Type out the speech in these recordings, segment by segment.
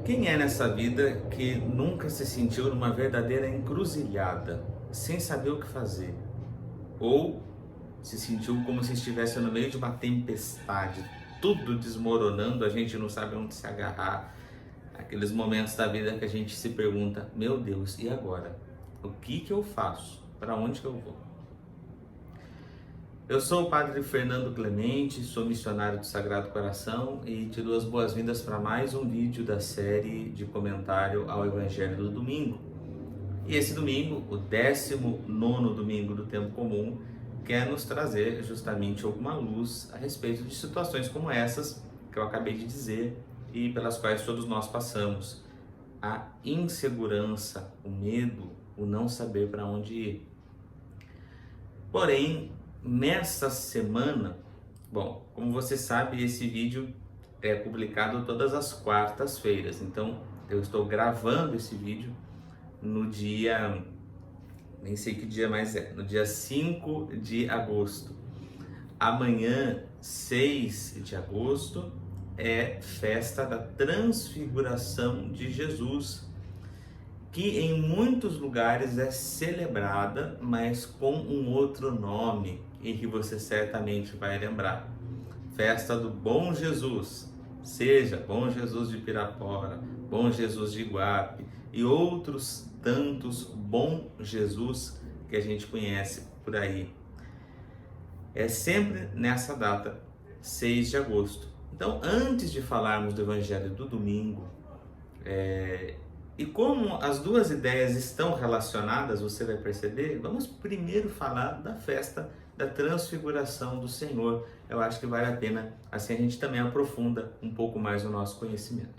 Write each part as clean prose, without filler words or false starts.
Quem é nessa vida que nunca se sentiu numa verdadeira encruzilhada, sem saber o que fazer? Ou se sentiu como se estivesse no meio de uma tempestade, tudo desmoronando, a gente não sabe onde se agarrar. Aqueles momentos da vida que a gente se pergunta: meu Deus, e agora? O que eu faço? Para onde que eu vou? Eu sou o Padre Fernando Clemente, sou missionário do Sagrado Coração e te dou as boas-vindas para mais um vídeo da série de comentário ao Evangelho do Domingo. E esse domingo, o 19º domingo do Tempo Comum, quer nos trazer justamente alguma luz a respeito de situações como essas que eu acabei de dizer e pelas quais todos nós passamos. A insegurança, o medo, o não saber para onde ir. Porém, nessa semana, bom, como você sabe, esse vídeo é publicado todas as quartas-feiras, então eu estou gravando esse vídeo no dia, nem sei que dia mais é, no dia 5 de agosto. Amanhã, 6 de agosto, é festa da Transfiguração de Jesus, que em muitos lugares é celebrada, mas com um outro nome, e que você certamente vai lembrar. Festa do Bom Jesus, seja Bom Jesus de Pirapora, Bom Jesus de Iguape e outros tantos Bom Jesus que a gente conhece por aí. É sempre nessa data, 6 de agosto. Então, antes de falarmos do Evangelho do domingo, e como as duas ideias estão relacionadas, você vai perceber, vamos primeiro falar da festa da Transfiguração do Senhor. Eu acho que vale a pena, assim a gente também aprofunda um pouco mais o nosso conhecimento.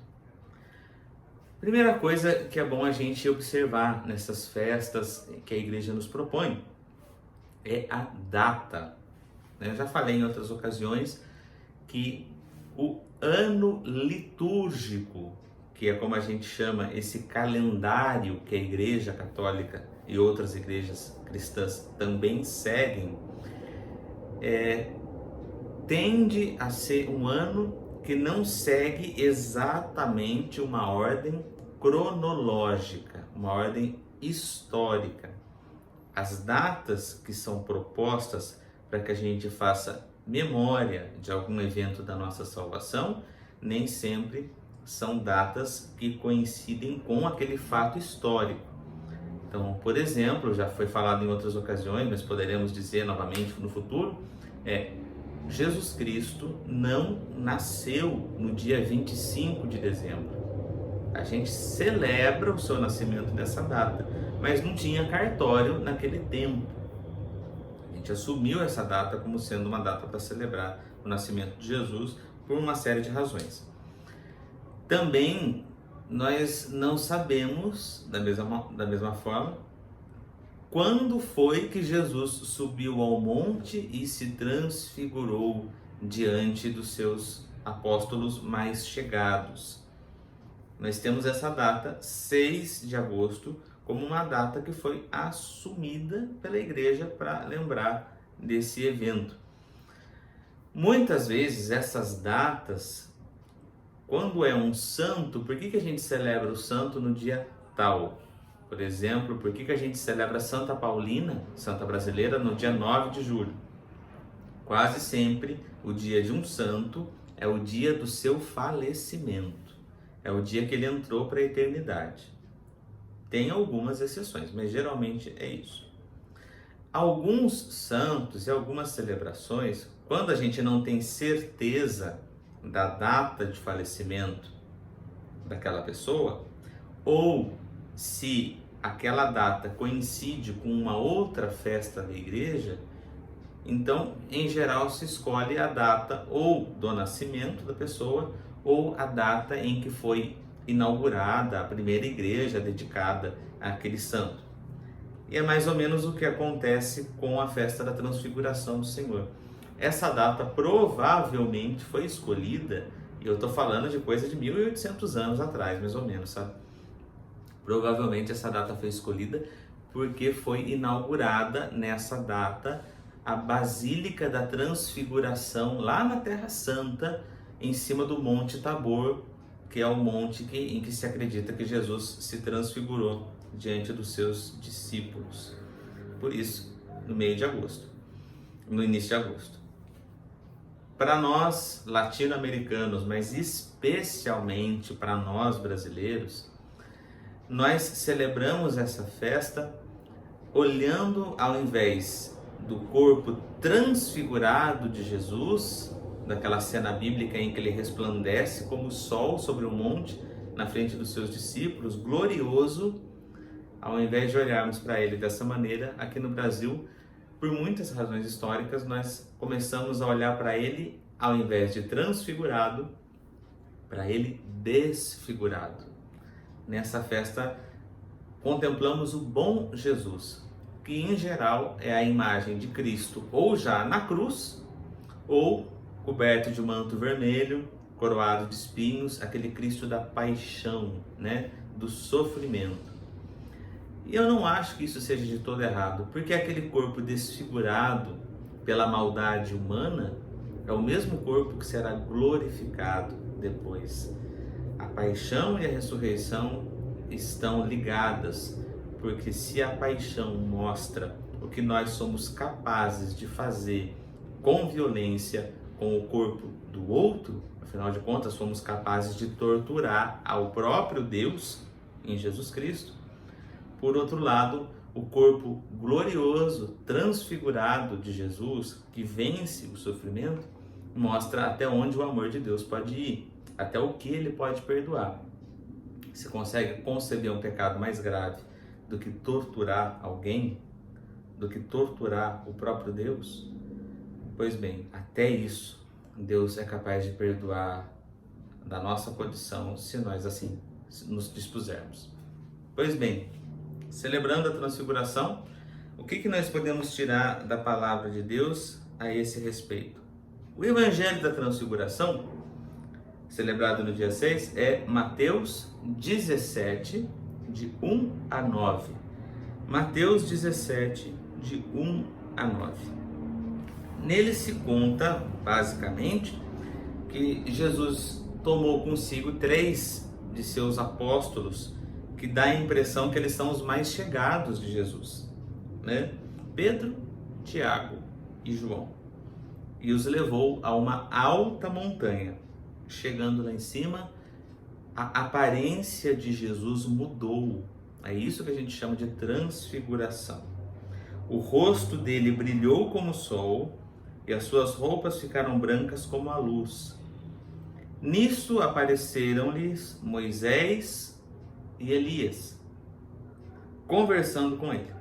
Primeira coisa que é bom a gente observar nessas festas que a igreja nos propõe é a data. Eu já falei em outras ocasiões que o ano litúrgico, que é como a gente chama esse calendário que a Igreja Católica e outras igrejas cristãs também seguem, tende a ser um ano que não segue exatamente uma ordem cronológica, uma ordem histórica. As datas que são propostas para que a gente faça memória de algum evento da nossa salvação, nem sempre são datas que coincidem com aquele fato histórico. Então, por exemplo, já foi falado em outras ocasiões, mas poderemos dizer novamente no futuro, Jesus Cristo não nasceu no dia 25 de dezembro. A gente celebra o seu nascimento nessa data, mas não tinha cartório naquele tempo. A gente assumiu essa data como sendo uma data para celebrar o nascimento de Jesus por uma série de razões. Também nós não sabemos, da mesma forma, quando foi que Jesus subiu ao monte e se transfigurou diante dos seus apóstolos mais chegados. Nós temos essa data, 6 de agosto, como uma data que foi assumida pela igreja para lembrar desse evento. Muitas vezes essas datas, quando é um santo, por que a gente celebra o santo no dia tal? Por exemplo, por que a gente celebra Santa Paulina, Santa Brasileira, no dia 9 de julho? Quase sempre o dia de um santo é o dia do seu falecimento. É o dia que ele entrou para a eternidade. Tem algumas exceções, mas geralmente é isso. Alguns santos e algumas celebrações, quando a gente não tem certeza da data de falecimento daquela pessoa, ou se aquela data coincide com uma outra festa da igreja, então, em geral, se escolhe a data ou do nascimento da pessoa ou a data em que foi inaugurada a primeira igreja dedicada àquele santo. E é mais ou menos o que acontece com a festa da Transfiguração do Senhor. Essa data provavelmente foi escolhida, e eu estou falando de coisa de 1800 anos atrás, mais ou menos, sabe? Provavelmente essa data foi escolhida porque foi inaugurada nessa data a Basílica da Transfiguração lá na Terra Santa, em cima do Monte Tabor, que é o monte em que se acredita que Jesus se transfigurou diante dos seus discípulos. Por isso, no início de agosto. Para nós latino-americanos, mas especialmente para nós brasileiros, nós celebramos essa festa olhando, ao invés do corpo transfigurado de Jesus, daquela cena bíblica em que ele resplandece como o sol sobre o monte na frente dos seus discípulos, glorioso, ao invés de olharmos para ele dessa maneira, aqui no Brasil, por muitas razões históricas, nós começamos a olhar para ele, ao invés de transfigurado, para ele desfigurado. Nessa festa, contemplamos o bom Jesus, que em geral é a imagem de Cristo, ou já na cruz, ou coberto de manto vermelho, coroado de espinhos, aquele Cristo da paixão, né? Do sofrimento. E eu não acho que isso seja de todo errado, porque aquele corpo desfigurado pela maldade humana é o mesmo corpo que será glorificado depois. A paixão e a ressurreição estão ligadas, porque se a paixão mostra o que nós somos capazes de fazer com violência com o corpo do outro, afinal de contas fomos capazes de torturar ao próprio Deus em Jesus Cristo. Por outro lado, o corpo glorioso, transfigurado de Jesus, que vence o sofrimento, mostra até onde o amor de Deus pode ir, até o que ele pode perdoar. Você consegue conceber um pecado mais grave do que torturar alguém, do que torturar o próprio Deus? Pois bem, até isso Deus é capaz de perdoar da nossa condição, se nós assim nos dispusermos. Pois bem, celebrando a transfiguração, o que nós podemos tirar da palavra de Deus a esse respeito? O Evangelho da Transfiguração, celebrado no dia 6, é Mateus 17, de 1 a 9. Mateus 17, de 1 a 9. Nele se conta, basicamente, que Jesus tomou consigo 3 de seus apóstolos, que dá a impressão que eles são os mais chegados de Jesus, né? Pedro, Tiago e João. E os levou a uma alta montanha. Chegando lá em cima, a aparência de Jesus mudou. É isso que a gente chama de transfiguração. O rosto dele brilhou como o sol e as suas roupas ficaram brancas como a luz. Nisso apareceram-lhes Moisés e Elias, conversando com ele.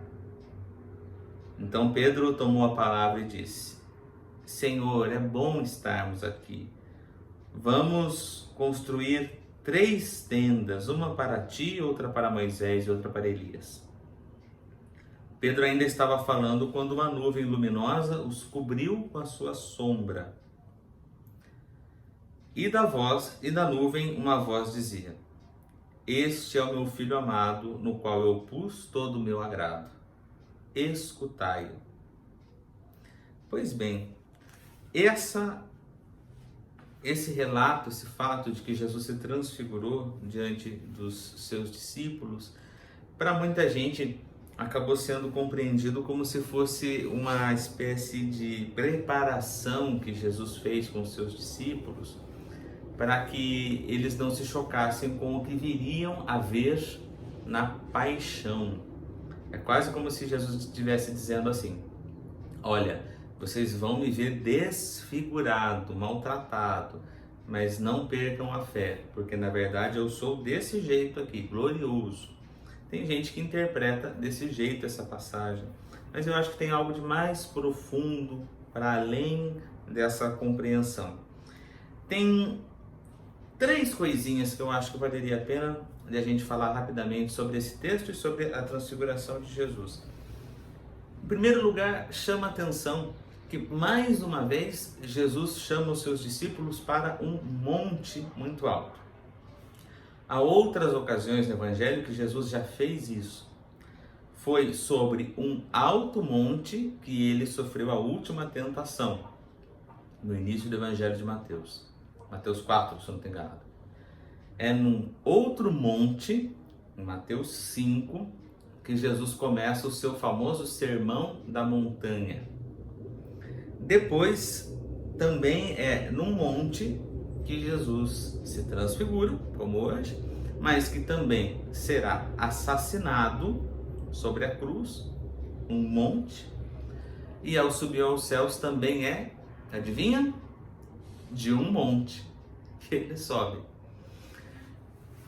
Então Pedro tomou a palavra e disse: Senhor, é bom estarmos aqui. Vamos construir 3 tendas, uma para ti, outra para Moisés e outra para Elias. Pedro ainda estava falando quando uma nuvem luminosa os cobriu com a sua sombra. E da nuvem uma voz dizia: Este é o meu filho amado, no qual eu pus todo o meu agrado. Escutai-o. Pois bem, esse relato, esse fato de que Jesus se transfigurou diante dos seus discípulos, para muita gente acabou sendo compreendido como se fosse uma espécie de preparação que Jesus fez com os seus discípulos, para que eles não se chocassem com o que viriam a ver na paixão. É quase como se Jesus estivesse dizendo assim: olha, vocês vão me ver desfigurado, maltratado, mas não percam a fé, porque na verdade eu sou desse jeito aqui, glorioso. Tem gente que interpreta desse jeito essa passagem, mas eu acho que tem algo de mais profundo para além dessa compreensão. Tem 3 coisinhas que eu acho que valeria a pena de a gente falar rapidamente sobre esse texto e sobre a transfiguração de Jesus. Em primeiro lugar, chama a atenção que, mais uma vez, Jesus chama os seus discípulos para um monte muito alto. Há outras ocasiões no Evangelho que Jesus já fez isso. Foi sobre um alto monte que ele sofreu a última tentação, no início do Evangelho de Mateus. Mateus 4, se eu não estou enganado. é num outro monte, em Mateus 5, que Jesus começa o seu famoso Sermão da Montanha. Depois, também é num monte que Jesus se transfigura, como hoje, mas que também será assassinado sobre a cruz, um monte, e ao subir aos céus também é, adivinha? De um monte que ele sobe.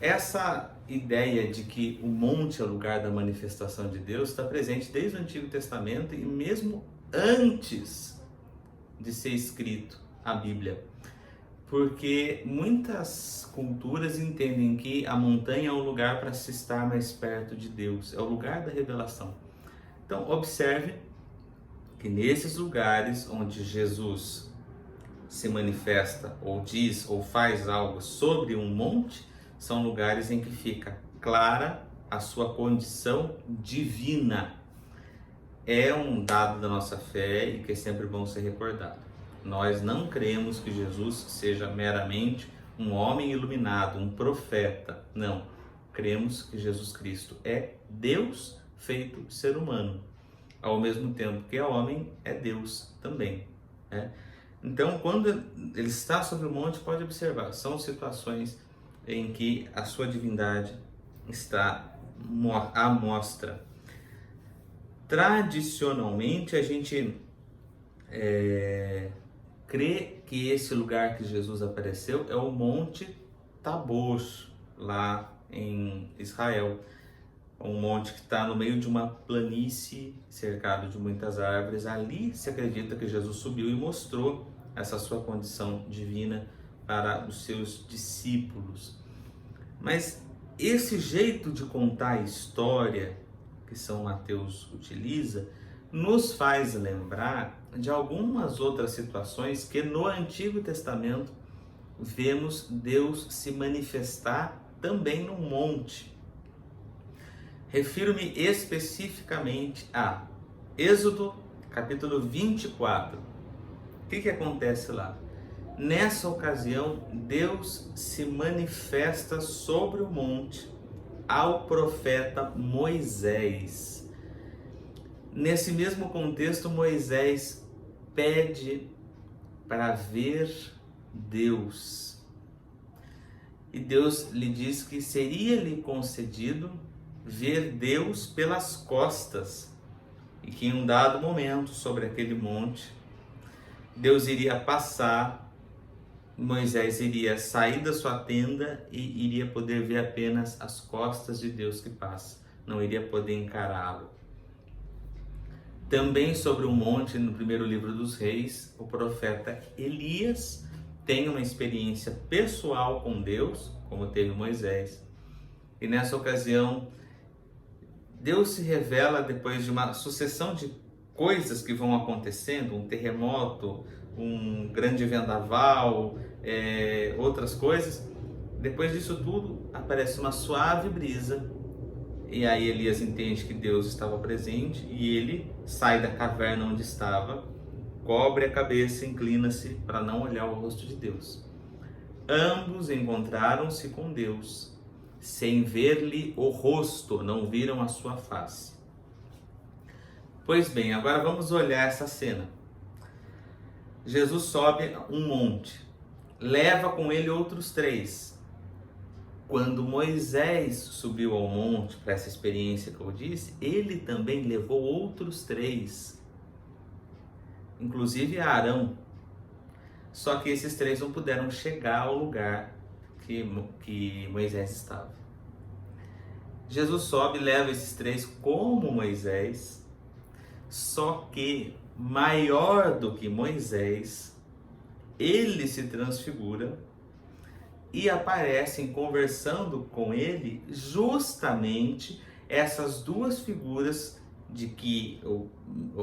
Essa ideia de que o monte é o lugar da manifestação de Deus está presente desde o Antigo Testamento e mesmo antes de ser escrito a Bíblia. Porque muitas culturas entendem que a montanha é um lugar para se estar mais perto de Deus, é o lugar da revelação. Então, observe que nesses lugares onde Jesus se manifesta ou diz ou faz algo sobre um monte, são lugares em que fica clara a sua condição divina. É um dado da nossa fé e que é sempre bom ser recordado. Nós não cremos que Jesus seja meramente um homem iluminado, um profeta. Não. Cremos que Jesus Cristo é Deus feito ser humano. Ao mesmo tempo que é homem, é Deus também, né? Então, quando ele está sobre o monte, pode observar, são situações em que a sua divindade está à mostra. Tradicionalmente, a gente crê que esse lugar que Jesus apareceu é o Monte Tabor, lá em Israel. Um monte que está no meio de uma planície cercado de muitas árvores. Ali se acredita que Jesus subiu e mostrou essa sua condição divina para os seus discípulos. Mas esse jeito de contar a história que São Mateus utiliza nos faz lembrar de algumas outras situações que no Antigo Testamento vemos Deus se manifestar também no monte. Refiro-me especificamente a Êxodo capítulo 24. O que acontece lá? Nessa ocasião, Deus se manifesta sobre o monte ao profeta Moisés. Nesse mesmo contexto, Moisés pede para ver Deus. E Deus lhe diz que seria-lhe concedido ver Deus pelas costas, e que em um dado momento sobre aquele monte Deus iria passar, Moisés iria sair da sua tenda e iria poder ver apenas as costas de Deus que passa, não iria poder encará-lo. Também sobre o monte, no primeiro livro dos Reis, o profeta Elias tem uma experiência pessoal com Deus, como teve Moisés, e nessa ocasião Deus se revela depois de uma sucessão de coisas que vão acontecendo, um terremoto, um grande vendaval, outras coisas. Depois disso tudo, aparece uma suave brisa, e aí Elias entende que Deus estava presente, e ele sai da caverna onde estava, cobre a cabeça, inclina-se para não olhar o rosto de Deus. Ambos encontraram-se com Deus, sem ver-lhe o rosto, não viram a sua face. Pois bem, agora vamos olhar essa cena. Jesus sobe um monte, leva com ele outros 3. Quando Moisés subiu ao monte para essa experiência que eu disse, ele também levou outros 3, inclusive Arão. Só que esses 3 não puderam chegar ao lugar que Moisés estava. Jesus sobe e leva esses 3 como Moisés, só que maior do que Moisés, ele se transfigura e aparecem conversando com ele justamente essas 2 figuras de que eu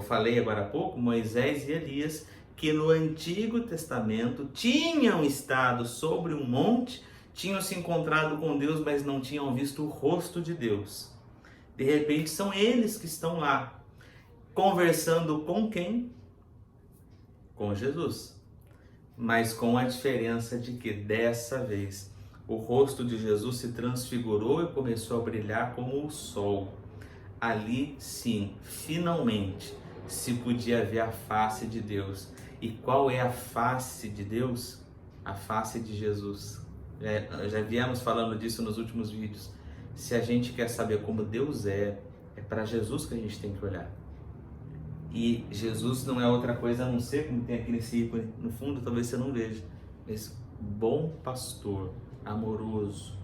falei agora há pouco, Moisés e Elias, que no Antigo Testamento tinham estado sobre um monte, tinham se encontrado com Deus, mas não tinham visto o rosto de Deus. De repente são eles que estão lá, conversando com quem? Com Jesus. Mas com a diferença de que dessa vez o rosto de Jesus se transfigurou e começou a brilhar como o sol. Ali sim, finalmente, se podia ver a face de Deus. E qual é a face de Deus? A face de Jesus. Já viemos falando disso nos últimos vídeos. Se a gente quer saber como Deus é para Jesus que a gente tem que olhar. E Jesus não é outra coisa a não ser, como tem aqui nesse ícone, no fundo talvez você não veja, esse bom pastor, amoroso.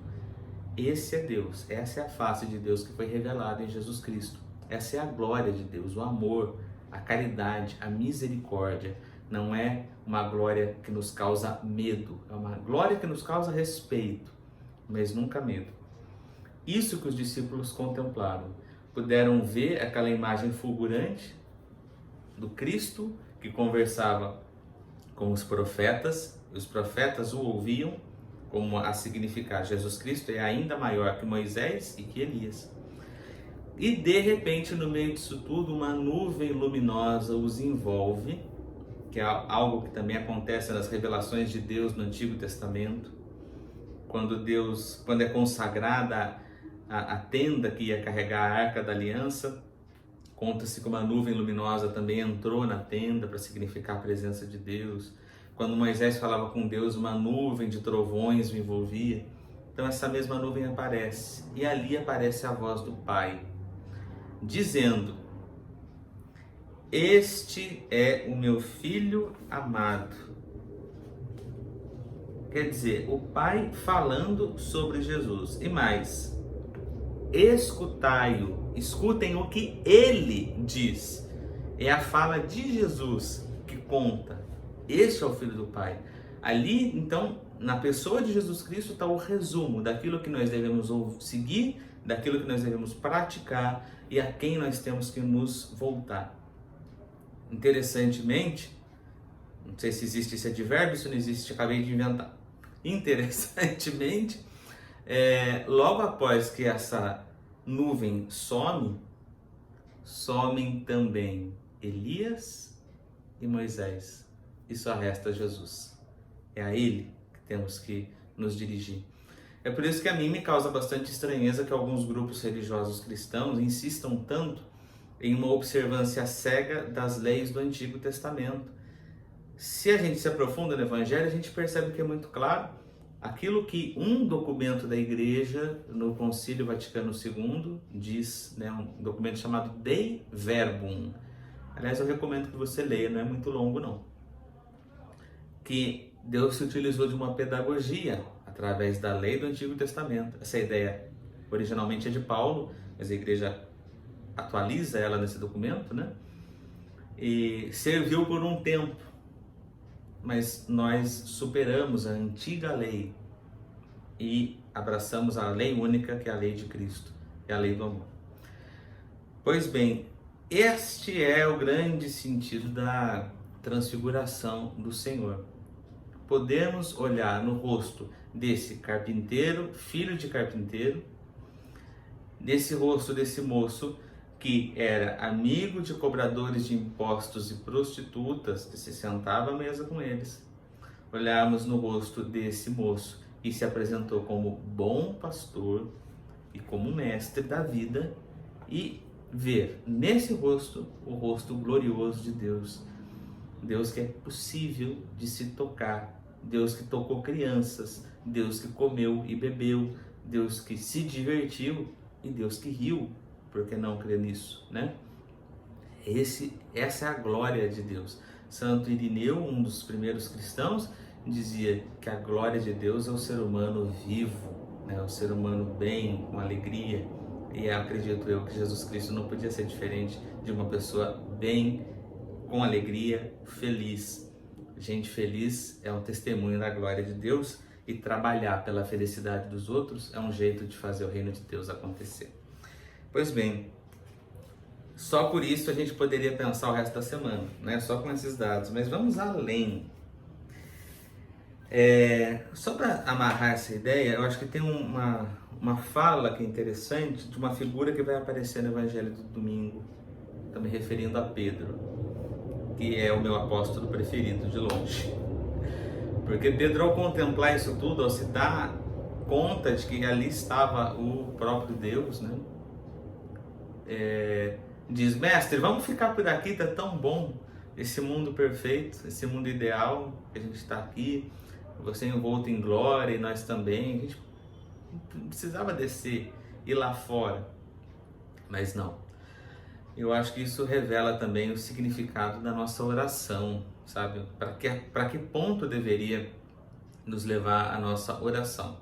Esse é Deus, essa é a face de Deus que foi revelada em Jesus Cristo. Essa é a glória de Deus, o amor, a caridade, a misericórdia. Não é uma glória que nos causa medo, é uma glória que nos causa respeito, mas nunca medo. Isso que os discípulos contemplaram. Puderam ver aquela imagem fulgurante do Cristo que conversava com os profetas o ouviam, como a significar Jesus Cristo é ainda maior que Moisés e que Elias. E de repente, no meio disso tudo, uma nuvem luminosa os envolve, que é algo que também acontece nas revelações de Deus no Antigo Testamento, quando é consagrada a tenda que ia carregar a Arca da Aliança, conta-se que uma nuvem luminosa também entrou na tenda para significar a presença de Deus. Quando Moisés falava com Deus, uma nuvem de trovões o envolvia. Então essa mesma nuvem aparece, e ali aparece a voz do Pai, dizendo: este é o meu filho amado. Quer dizer, o Pai falando sobre Jesus. E mais, escutai-o, escutem o que ele diz. É a fala de Jesus que conta. Este é o Filho do Pai. Ali, então, na pessoa de Jesus Cristo está o resumo daquilo que nós devemos seguir, daquilo que nós devemos praticar e a quem nós temos que nos voltar. Interessantemente, não sei se existe esse advérbio, se não existe, acabei de inventar. Interessantemente, logo após que essa nuvem somem também Elias e Moisés. E só resta Jesus. É a Ele que temos que nos dirigir. É por isso que a mim me causa bastante estranheza que alguns grupos religiosos cristãos insistam tanto em uma observância cega das leis do Antigo Testamento. Se a gente se aprofunda no Evangelho, a gente percebe que é muito claro aquilo que um documento da Igreja no Concílio Vaticano II diz, um documento chamado Dei Verbum. Aliás, eu recomendo que você leia, não é muito longo não. Que Deus se utilizou de uma pedagogia através da lei do Antigo Testamento. Essa ideia originalmente é de Paulo, mas a Igreja atualiza ela nesse documento, E serviu por um tempo, mas nós superamos a antiga lei e abraçamos a lei única, que é a lei de Cristo, que é a lei do amor. Pois bem, este é o grande sentido da transfiguração do Senhor. Podemos olhar no rosto desse carpinteiro, filho de carpinteiro, desse rosto desse moço que era amigo de cobradores de impostos e prostitutas, que se sentava à mesa com eles. Olharmos no rosto desse moço que se apresentou como bom pastor e como mestre da vida, e ver nesse rosto o rosto glorioso de Deus. Deus que é possível de se tocar, Deus que tocou crianças, Deus que comeu e bebeu, Deus que se divertiu e Deus que riu. Por que não crer nisso, Essa é a glória de Deus. Santo Irineu, um dos primeiros cristãos, dizia que a glória de Deus é o ser humano vivo, o ser humano bem, com alegria. E acredito eu que Jesus Cristo não podia ser diferente de uma pessoa bem, com alegria, feliz. Gente feliz é um testemunho da glória de Deus, e trabalhar pela felicidade dos outros é um jeito de fazer o reino de Deus acontecer. Pois bem, só por isso a gente poderia pensar o resto da semana, só com esses dados, mas vamos além. Só para amarrar essa ideia, eu acho que tem uma fala que é interessante de uma figura que vai aparecer no Evangelho do domingo. Estou me referindo a Pedro, que é o meu apóstolo preferido de longe. Porque Pedro, ao contemplar isso tudo, ao se dar conta de que ali estava o próprio Deus, né? Diz: mestre, vamos ficar por aqui, tá tão bom, esse mundo perfeito, esse mundo ideal, que a gente está aqui, você envolto em glória e nós também, a gente precisava descer, ir lá fora, mas não. Eu acho que isso revela também o significado da nossa oração, sabe? Para que ponto deveria nos levar a nossa oração?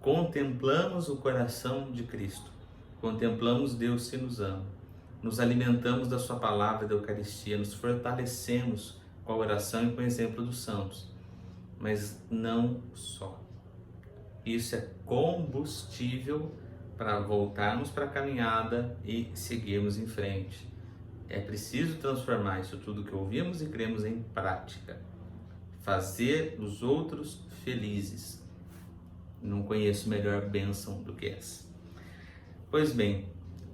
Contemplamos o coração de Cristo, contemplamos Deus que nos ama, nos alimentamos da sua palavra da Eucaristia, nos fortalecemos com a oração e com o exemplo dos santos, mas não só. Isso é combustível para voltarmos para a caminhada e seguirmos em frente. É preciso transformar isso tudo que ouvimos e cremos em prática. Fazer os outros felizes. Não conheço melhor bênção do que essa. Pois bem,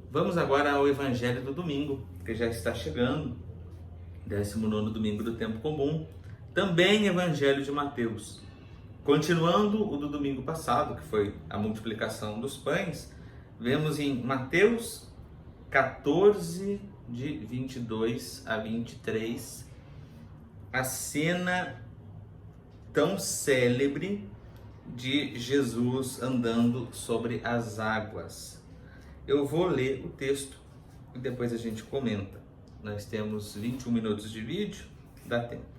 vamos agora ao Evangelho do domingo, que já está chegando, 19º domingo do tempo comum, também Evangelho de Mateus. Continuando o do domingo passado, que foi a multiplicação dos pães, vemos em Mateus 14, de 22 a 23, a cena tão célebre de Jesus andando sobre as águas. Eu vou ler o texto e depois a gente comenta. Nós temos 21 minutos de vídeo, dá tempo.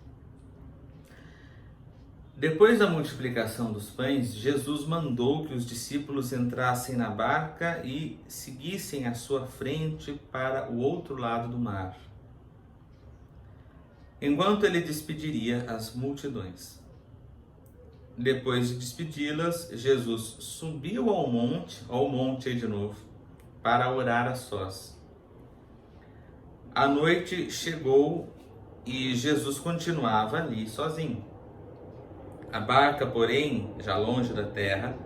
Depois da multiplicação dos pães, Jesus mandou que os discípulos entrassem na barca e seguissem à sua frente para o outro lado do mar, enquanto ele despediria as multidões. Depois de despedi-las, Jesus subiu ao monte aí de novo, para orar a sós. A noite chegou e Jesus continuava ali sozinho. A barca, porém, já longe da terra,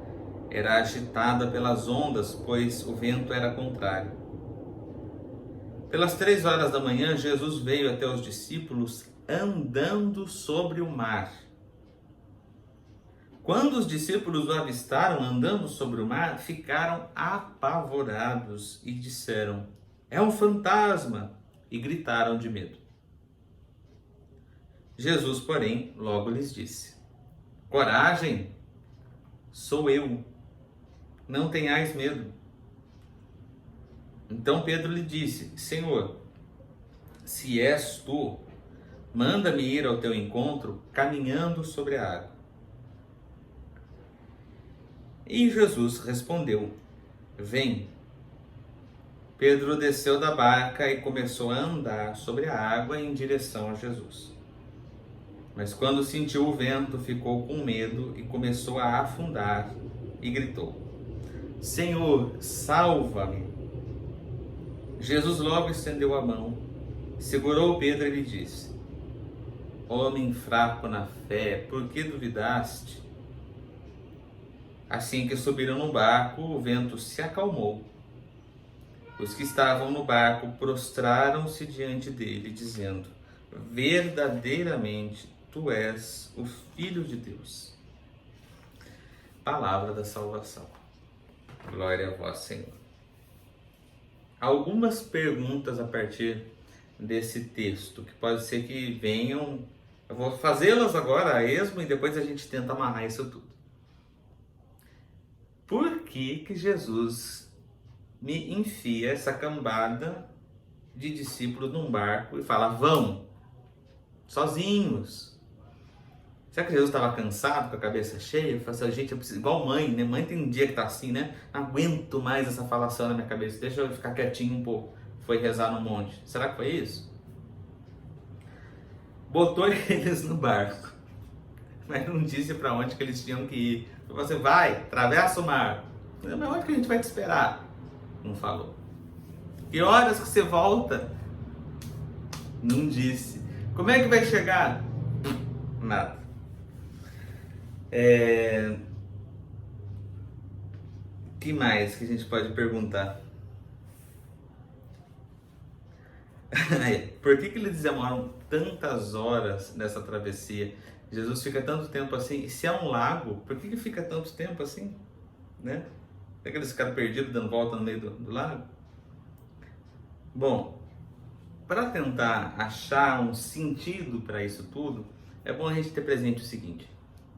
era agitada pelas ondas, pois o vento era contrário. Pelas 3 horas da manhã, Jesus veio até os discípulos andando sobre o mar. Quando os discípulos o avistaram andando sobre o mar, ficaram apavorados e disseram: "É um fantasma!" e gritaram de medo. Jesus, porém, logo lhes disse: "Coragem, sou eu, não tenhais medo." Então Pedro lhe disse: "Senhor, se és tu, manda-me ir ao teu encontro caminhando sobre a água." E Jesus respondeu: "Vem." Pedro desceu da barca e começou a andar sobre a água em direção a Jesus. Mas quando sentiu o vento, ficou com medo e começou a afundar e gritou: "Senhor, salva-me!" Jesus logo estendeu a mão, segurou Pedro e lhe disse: "Homem fraco na fé, por que duvidaste?" Assim que subiram no barco, o vento se acalmou. Os que estavam no barco prostraram-se diante dele, dizendo: "Verdadeiramente, tu és o Filho de Deus." Palavra da salvação. Glória a vós, Senhor. Algumas perguntas a partir desse texto, que pode ser que venham. Eu vou fazê-las agora a esmo e depois a gente tenta amarrar isso tudo. Por que Jesus me enfia essa cambada de discípulos num barco e fala: "Vão, sozinhos"? Será que Jesus estava cansado, com a cabeça cheia? Falou assim: "Gente, eu preciso..." Igual mãe, né? Mãe tem um dia que tá assim, né? "Não aguento mais essa falação na minha cabeça, deixa eu ficar quietinho um pouco." Foi rezar no monte. Será que foi isso? Botou eles no barco, mas não disse para onde que eles tinham que ir. Falou assim: "Vai, atravessa o mar." Mas onde que a gente vai te esperar? Não falou. "Que horas que você volta?" Não disse. "Como é que vai chegar?" Nada. Que mais que a gente pode perguntar? Por que eles demoram tantas horas nessa travessia? Jesus fica tanto tempo assim. E se é um lago, por que fica tanto tempo assim? né? Aqueles caras perdidos dando volta no meio do lago. Bom, para tentar achar um sentido para isso tudo, é bom a gente ter presente o seguinte.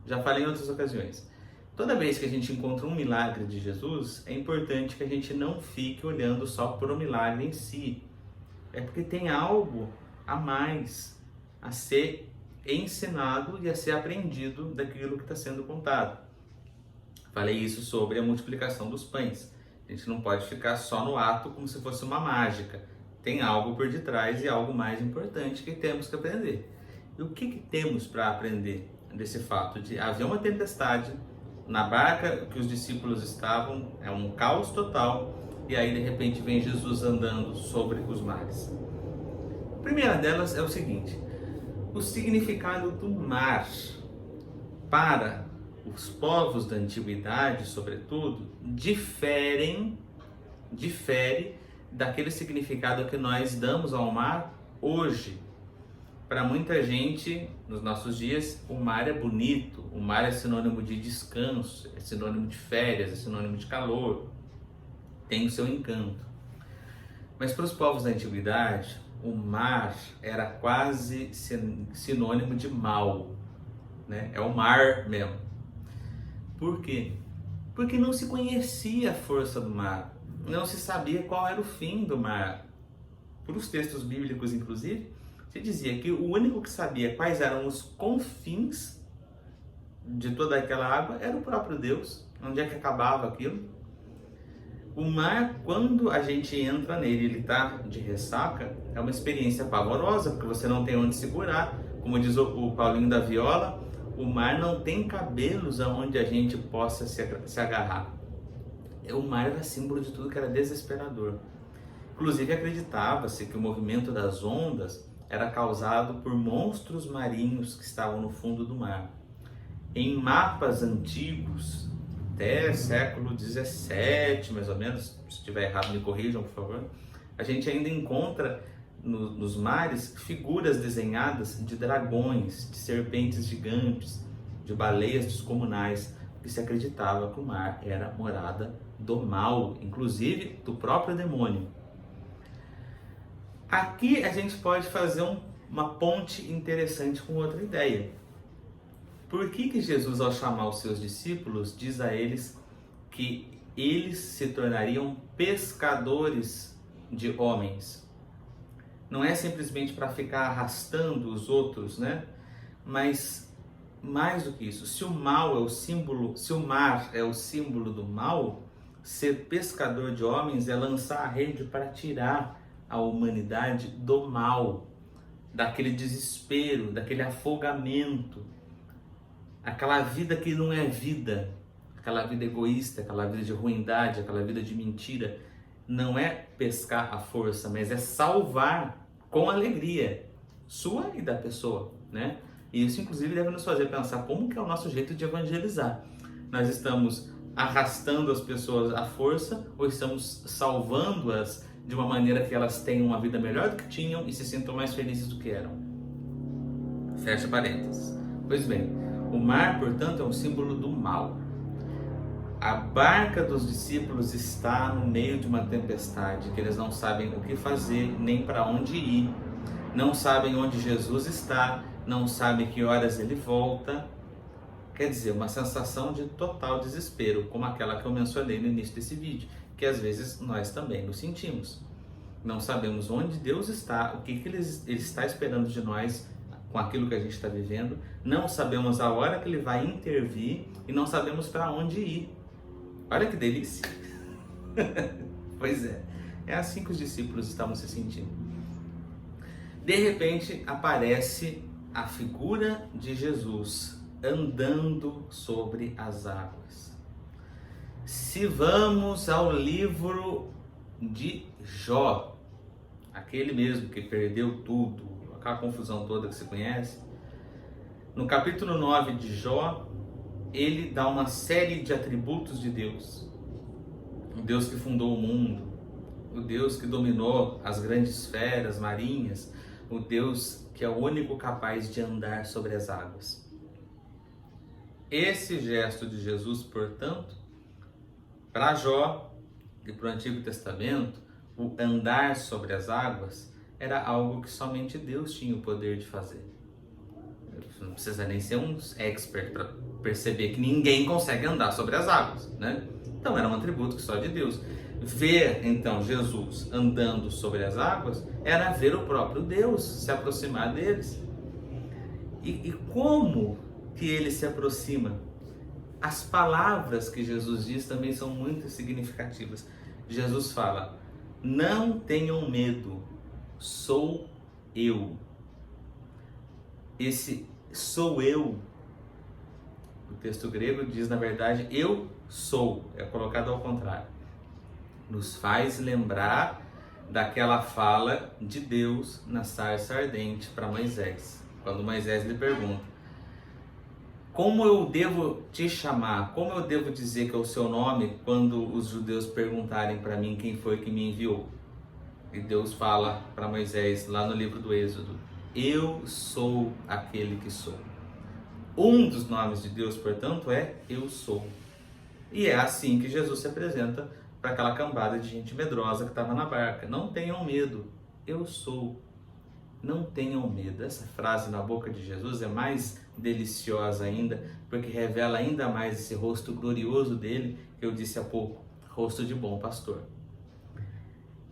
Já falei em outras ocasiões. Toda vez que a gente encontra um milagre de Jesus, é importante que a gente não fique olhando só para o milagre em si. É porque tem algo a mais a ser ensinado e a ser aprendido daquilo que está sendo contado. Falei isso sobre a multiplicação dos pães. A gente não pode ficar só no ato como se fosse uma mágica. Tem algo por detrás e algo mais importante que temos que aprender. E o que temos para aprender desse fato de haver uma tempestade na barca que os discípulos estavam, é um caos total, e aí de repente vem Jesus andando sobre os mares? A primeira delas é o seguinte: o significado do mar para os povos da antiguidade, sobretudo, difere daquele significado que nós damos ao mar hoje. Para muita gente, nos nossos dias, o mar é bonito, o mar é sinônimo de descanso, é sinônimo de férias, é sinônimo de calor, tem o seu encanto. Mas para os povos da antiguidade, o mar era quase sinônimo de mal, né? É o mar mesmo. Por quê? Porque não se conhecia a força do mar, não se sabia qual era o fim do mar. Por os textos bíblicos, inclusive, se dizia que o único que sabia quais eram os confins de toda aquela água era o próprio Deus. Onde é que acabava aquilo? O mar, quando a gente entra nele, ele está de ressaca, é uma experiência pavorosa, porque você não tem onde segurar. Como diz o Paulinho da Viola, o mar não tem cabelos aonde a gente possa se agarrar. O mar era símbolo de tudo que era desesperador. Inclusive acreditava-se que o movimento das ondas era causado por monstros marinhos que estavam no fundo do mar. Em mapas antigos, até século XVII, mais ou menos, se estiver errado me corrijam, por favor, a gente ainda encontra nos mares figuras desenhadas de dragões, de serpentes gigantes, de baleias descomunais, porque se acreditava que o mar era morada do mal, inclusive do próprio demônio. Aqui a gente pode fazer uma ponte interessante com outra ideia. Por que Jesus, ao chamar os seus discípulos, diz a eles que eles se tornariam pescadores de homens? Não é simplesmente para ficar arrastando os outros, né? Mas mais do que isso, se o mal é o símbolo, se o mar é o símbolo do mal, ser pescador de homens é lançar a rede para tirar a humanidade do mal, daquele desespero, daquele afogamento, aquela vida que não é vida, aquela vida egoísta, aquela vida de ruindade, aquela vida de mentira. Não é pescar à força, mas é salvar com alegria sua e da pessoa, né? E isso inclusive deve nos fazer pensar como que é o nosso jeito de evangelizar. Nós estamos arrastando as pessoas à força ou estamos salvando-as de uma maneira que elas tenham uma vida melhor do que tinham e se sintam mais felizes do que eram? Fecha parênteses. Pois bem, o mar, portanto, é um símbolo do mal. A barca dos discípulos está no meio de uma tempestade, que eles não sabem o que fazer, nem para onde ir, não sabem onde Jesus está, não sabem que horas ele volta. Quer dizer, uma sensação de total desespero, como aquela que eu mencionei no início desse vídeo, que às vezes nós também nos sentimos. Não sabemos onde Deus está, o que ele está esperando de nós com aquilo que a gente está vivendo, não sabemos a hora que ele vai intervir e não sabemos para onde ir. Olha que delícia! Pois é assim que os discípulos estavam se sentindo. De repente aparece a figura de Jesus andando sobre as águas. Se vamos ao livro de Jó, aquele mesmo que perdeu tudo, aquela confusão toda que você conhece, no capítulo 9 de Jó, ele dá uma série de atributos de Deus. O Deus que fundou o mundo, o Deus que dominou as grandes feras marinhas, o Deus que é o único capaz de andar sobre as águas. Esse gesto de Jesus, portanto, Para Jó e para o Antigo Testamento, o andar sobre as águas era algo que somente Deus tinha o poder de fazer. Não precisa nem ser um expert para perceber que ninguém consegue andar sobre as águas, né? Então era um atributo só de Deus. Ver então Jesus andando sobre as águas era ver o próprio Deus, se aproximar deles. E como que ele se aproxima? As palavras que Jesus diz também são muito significativas. Jesus fala: não tenham medo, sou eu. Esse sou eu, o texto grego diz, na verdade, eu sou, é colocado ao contrário. Nos faz lembrar daquela fala de Deus na sarça ardente para Moisés, quando Moisés lhe pergunta: como eu devo te chamar? Como eu devo dizer que é o seu nome quando os judeus perguntarem para mim quem foi que me enviou? E Deus fala para Moisés lá no livro do Êxodo: eu sou aquele que sou. Um dos nomes de Deus, portanto, é eu sou. E é assim que Jesus se apresenta para aquela cambada de gente medrosa que estava na barca. Não tenham medo, eu sou. Não tenham medo. Essa frase na boca de Jesus é mais deliciosa ainda, porque revela ainda mais esse rosto glorioso dele, que eu disse há pouco, rosto de bom pastor.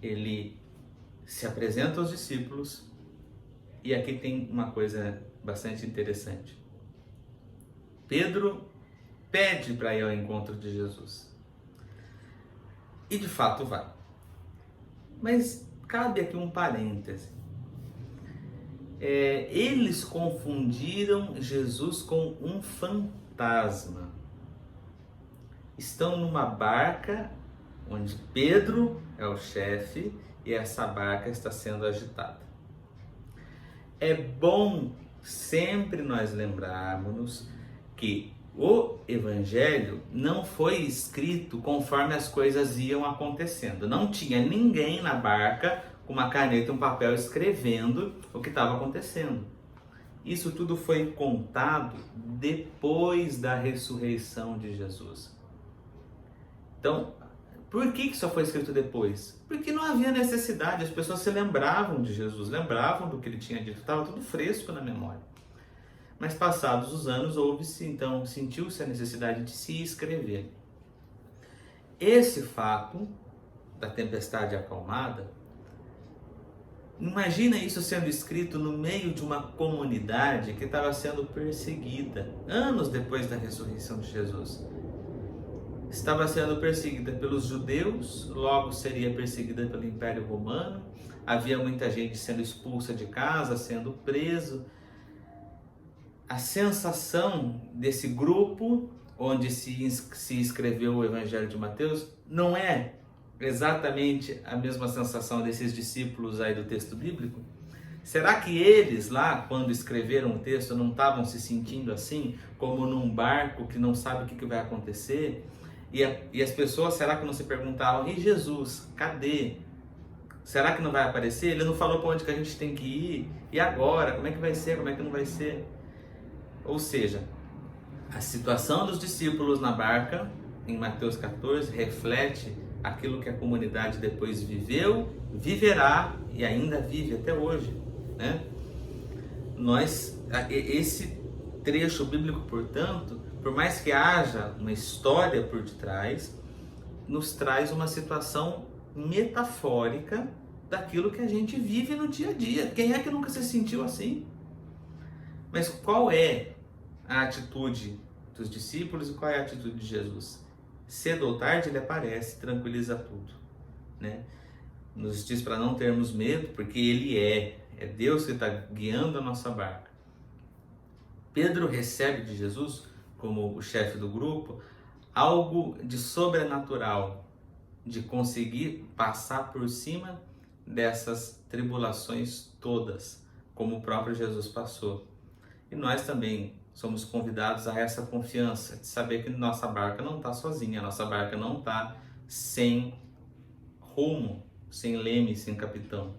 Ele se apresenta aos discípulos, e aqui tem uma coisa bastante interessante. Pedro pede para ir ao encontro de Jesus. E de fato vai. Mas cabe aqui um parêntese. Eles confundiram Jesus com um fantasma. Estão numa barca onde Pedro é o chefe e essa barca está sendo agitada. É bom sempre nós lembrarmos que o Evangelho não foi escrito conforme as coisas iam acontecendo. Não tinha ninguém na barca com uma caneta e um papel escrevendo o que estava acontecendo. Isso tudo foi contado depois da ressurreição de Jesus. Então, por que só foi escrito depois? Porque não havia necessidade, as pessoas se lembravam de Jesus, lembravam do que ele tinha dito, estava tudo fresco na memória. Mas passados os anos, sentiu-se a necessidade de se escrever. Esse fato da tempestade acalmada, imagina isso sendo escrito no meio de uma comunidade que estava sendo perseguida, anos depois da ressurreição de Jesus. Estava sendo perseguida pelos judeus, logo seria perseguida pelo Império Romano, havia muita gente sendo expulsa de casa, sendo preso. A sensação desse grupo, onde se escreveu o Evangelho de Mateus, não é exatamente a mesma sensação desses discípulos aí do texto bíblico? Será que eles lá, quando escreveram o texto, não estavam se sentindo assim, como num barco que não sabe o que vai acontecer? E as pessoas, será que não se perguntavam: e Jesus, cadê? Será que não vai aparecer? Ele não falou para onde que a gente tem que ir? E agora? Como é que vai ser? Como é que não vai ser? Ou seja, a situação dos discípulos na barca, em Mateus 14, reflete aquilo que a comunidade depois viveu, viverá e ainda vive até hoje, né? Esse trecho bíblico, portanto, por mais que haja uma história por detrás, nos traz uma situação metafórica daquilo que a gente vive no dia a dia. Quem é que nunca se sentiu assim? Mas qual é a atitude dos discípulos e qual é a atitude de Jesus? Cedo ou tarde ele aparece, tranquiliza tudo, né? Nos diz para não termos medo, porque ele é Deus que está guiando a nossa barca. Pedro recebe de Jesus, como o chefe do grupo, algo de sobrenatural, de conseguir passar por cima dessas tribulações todas, como o próprio Jesus passou. E nós também somos convidados a essa confiança, de saber que nossa barca não está sozinha, nossa barca não está sem rumo, sem leme, sem capitão.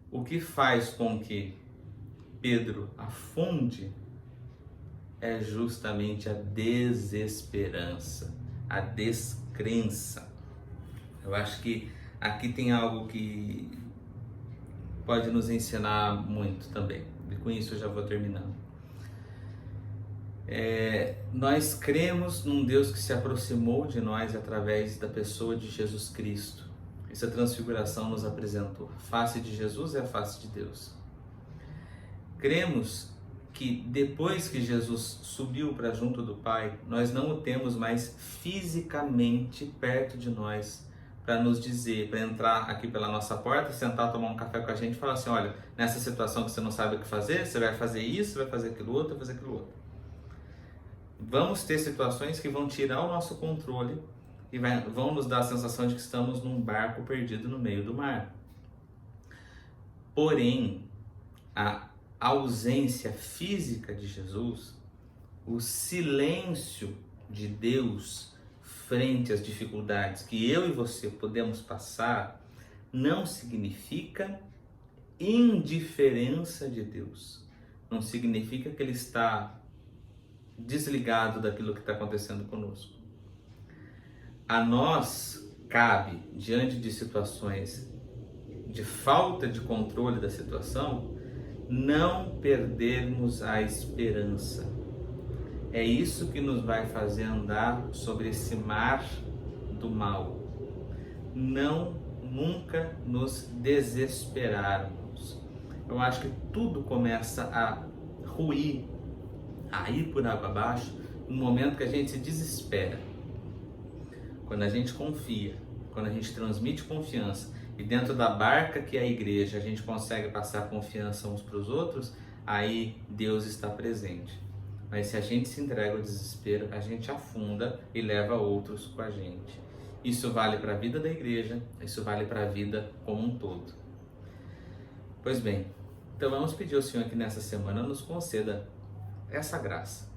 O que faz com que Pedro afunde é justamente a desesperança, a descrença. Eu acho que aqui tem algo que pode nos ensinar muito também. E com isso eu já vou terminando. Nós cremos num Deus que se aproximou de nós através da pessoa de Jesus Cristo. Essa transfiguração nos apresentou. A face de Jesus é a face de Deus. Cremos que depois que Jesus subiu para junto do Pai, nós não o temos mais fisicamente perto de nós para nos dizer, para entrar aqui pela nossa porta, sentar, tomar um café com a gente e falar assim, olha, nessa situação que você não sabe o que fazer, você vai fazer isso, vai fazer aquilo outro, vai fazer aquilo outro. Vamos ter situações que vão tirar o nosso controle e vão nos dar a sensação de que estamos num barco perdido no meio do mar. Porém, a ausência física de Jesus, o silêncio de Deus frente às dificuldades que eu e você podemos passar, não significa indiferença de Deus. Não significa que Ele está desligado daquilo que está acontecendo conosco. A nós cabe, diante de situações de falta de controle da situação, não perdermos a esperança. É isso que nos vai fazer andar sobre esse mar do mal. Nunca nos desesperarmos. Eu acho que tudo começa a ruir, a ir por água abaixo, no momento que a gente se desespera. Quando a gente confia, quando a gente transmite confiança, e dentro da barca que é a igreja a gente consegue passar confiança uns para os outros, aí Deus está presente. Mas se a gente se entrega ao desespero, a gente afunda e leva outros com a gente. Isso vale para a vida da igreja, isso vale para a vida como um todo. Pois bem, então vamos pedir ao Senhor que nessa semana nos conceda essa graça.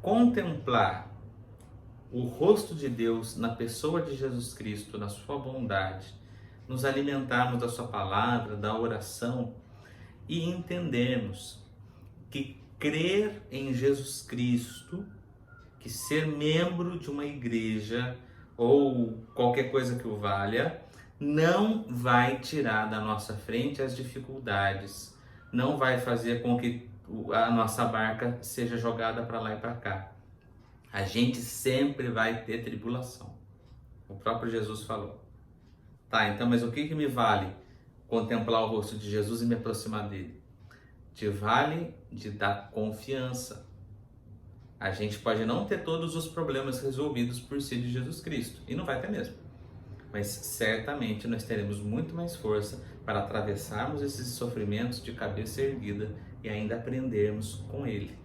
Contemplar o rosto de Deus na pessoa de Jesus Cristo, na sua bondade, nos alimentarmos da sua palavra, da oração e entendermos que crer em Jesus Cristo, que ser membro de uma igreja ou qualquer coisa que o valha, não vai tirar da nossa frente as dificuldades, não vai fazer com que a nossa barca seja jogada para lá e para cá. A gente sempre vai ter tribulação. O próprio Jesus falou. Tá, então, mas o que me vale contemplar o rosto de Jesus e me aproximar dele? Te vale de dar confiança. A gente pode não ter todos os problemas resolvidos por si de Jesus Cristo, e não vai ter mesmo. Mas certamente nós teremos muito mais força para atravessarmos esses sofrimentos de cabeça erguida e ainda aprendermos com Ele.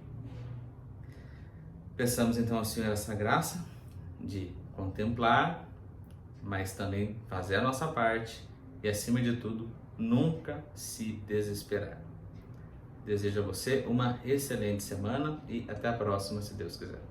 Peçamos então ao Senhor essa graça de contemplar, mas também fazer a nossa parte e, acima de tudo, nunca se desesperar. Desejo a você uma excelente semana e até a próxima, se Deus quiser.